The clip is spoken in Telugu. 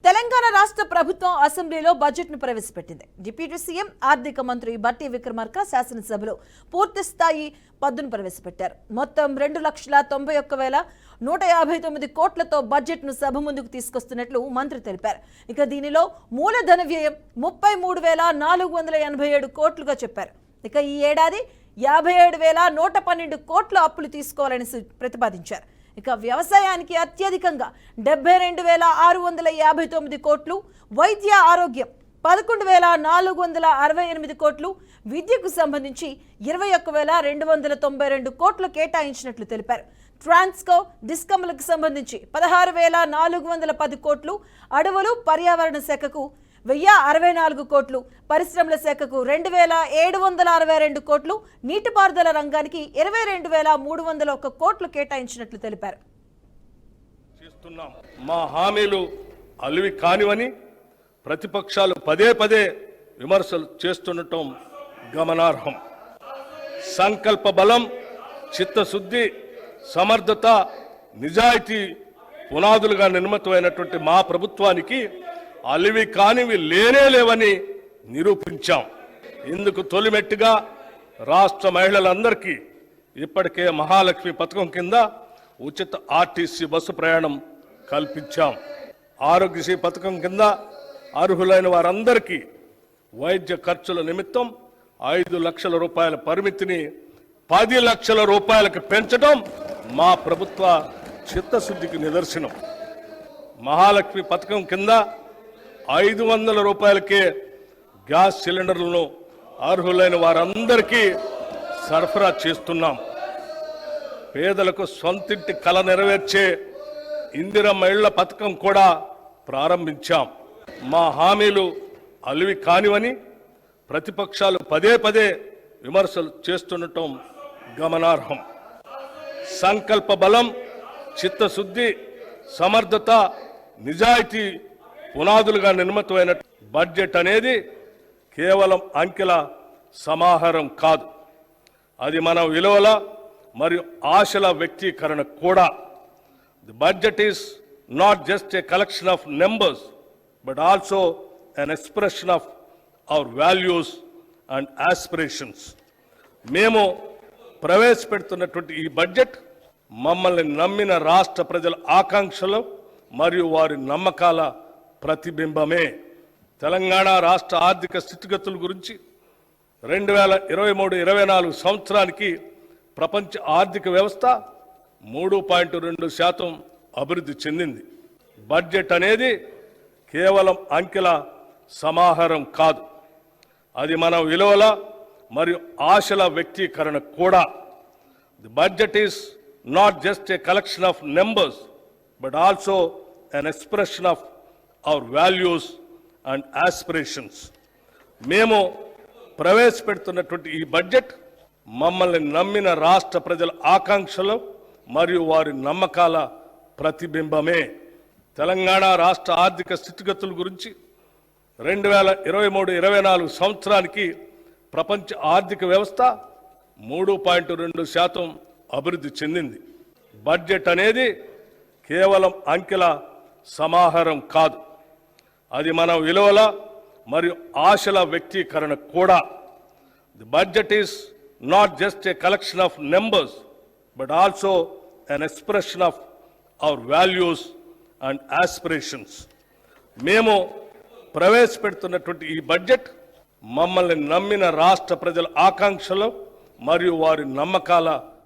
తెలంగాణ రాష్ట్ర ప్రభుత్వం అసెంబ్లీలో బడ్జెట్ ను ప్రవేశపెట్టింది. డిప్యూటీ సీఎం ఆర్థిక మంత్రి బట్టి విక్రమార్క శాసనసభలో పూర్తి స్థాయి పద్దును ప్రవేశపెట్టారు. మొత్తం 2,91,159 కోట్లతో బడ్జెట్ ను సభ ముందుకు తీసుకొస్తున్నట్లు మంత్రి తెలిపారు. ఇక దీనిలో మూలధన వ్యయం 33,487 కోట్లుగా చెప్పారు. ఇక ఈ ఏడాది 57,112 కోట్ల అప్పులు తీసుకోవాలని ప్రతిపాదించారు. ఇక వ్యవసాయానికి అత్యధికంగా 72,659 కోట్లు, వైద్య ఆరోగ్యం 11,468 కోట్లు, విద్యకు సంబంధించి 21,292 కోట్లు కేటాయించినట్లు తెలిపారు. ట్రాన్స్కో డిస్కమ్లకు సంబంధించి 16,410 కోట్లు, అడవులు పర్యావరణ శాఖకు 1,064 కోట్లు, పరిశ్రమల శాఖకు 2,762 కోట్లు, నీటిపారుదల రంగానికి 22,301 కోట్లు కేటాయించినట్లు తెలిపారు. మా హామీలు అలివి కానివని ప్రతిపక్షాలు పదే పదే విమర్శలు చేస్తుండటం గమనార్హం. సంకల్ప బలం, చిత్తశుద్ధి, సమర్థత, నిజాయితీ పునాదులుగా నిర్మితమైనటువంటి మా ప్రభుత్వానికి అలివి కానివి లేవని నిరూపించాం. ఇందుకు తొలిమెట్టుగా రాష్ట్ర మహిళలందరికీ ఇప్పటికే మహాలక్ష్మి పథకం కింద ఉచిత ఆర్టీసీ బస్సు ప్రయాణం కల్పించాం. ఆరోగ్యశ్రీ పథకం కింద అర్హులైన వారందరికీ వైద్య ఖర్చుల నిమిత్తం 5 లక్షల రూపాయల పరిమితిని 10 లక్షల రూపాయలకు పెంచడం మా ప్రభుత్వ చిత్తశుద్ధికి నిదర్శనం. మహాలక్ష్మి పథకం కింద 500 రూపాయలకే గ్యాస్ సిలిండర్లను అర్హులైన వారందరికీ సరఫరా చేస్తున్నాం. పేదలకు సొంతింటి కల నెరవేర్చే ఇందిరమ్మ ఇళ్ల పథకం కూడా ప్రారంభించాం. మా హామీలు అలివి కానివని ప్రతిపక్షాలు పదే పదే విమర్శలు చేస్తుండటం గమనార్హం. సంకల్ప బలం, చిత్తశుద్ధి, సమర్థత, నిజాయితీ పునాదులుగా నిర్మితమైన బడ్జెట్ అనేది కేవలం అంకెల సమాహారం కాదు. అది మన విలువల మరియు ఆశల వ్యక్తీకరణ కూడా. The budget is not just a collection of numbers but also an expression of our values and aspirations. మేము ప్రవేశపెడుతున్నటువంటి ఈ బడ్జెట్ మమ్మల్ని నమ్మిన రాష్ట్ర ప్రజల ఆకాంక్షలు మరియు వారి నమ్మకాల ప్రతిబింబమే. తెలంగాణ రాష్ట్ర ఆర్థిక స్థితిగతుల గురించి 2023-24 సంవత్సరానికి ప్రపంచ ఆర్థిక వ్యవస్థ 3.2% అభివృద్ధి చెందింది. బడ్జెట్ అనేది కేవలం అంకెల సమాహారం కాదు. అది మన విలువల మరియు ఆశల వ్యక్తీకరణ కూడా. The budget is not just a collection of numbers but also an expression of our values and aspirations. మేము ప్రవేశపెడుతున్నటువంటి ఈ బడ్జెట్ మమ్మల్ని నమ్మిన రాష్ట్ర ప్రజల ఆకాంక్షలు మరియు వారి నమ్మకాల ప్రతిబింబమే. తెలంగాణ రాష్ట్ర ఆర్థిక స్థితిగతుల గురించి 2023-24 సంవత్సరానికి ప్రపంచ ఆర్థిక వ్యవస్థ 3.2% అభివృద్ధి చెందింది. బడ్జెట్ అనేది కేవలం అంకెల సమాహారం కాదు. అది మన విలువల మరియు ఆశల వ్యక్తీకరణ కూడా. The budget is not just a collection of numbers but also an expression of our values and aspirations. మేము ప్రవేశపెడుతున్నటువంటి ఈ బడ్జెట్ మమ్మల్ని నమ్మిన రాష్ట్ర ప్రజల ఆకాంక్షలు మరియు వారి నమ్మకాల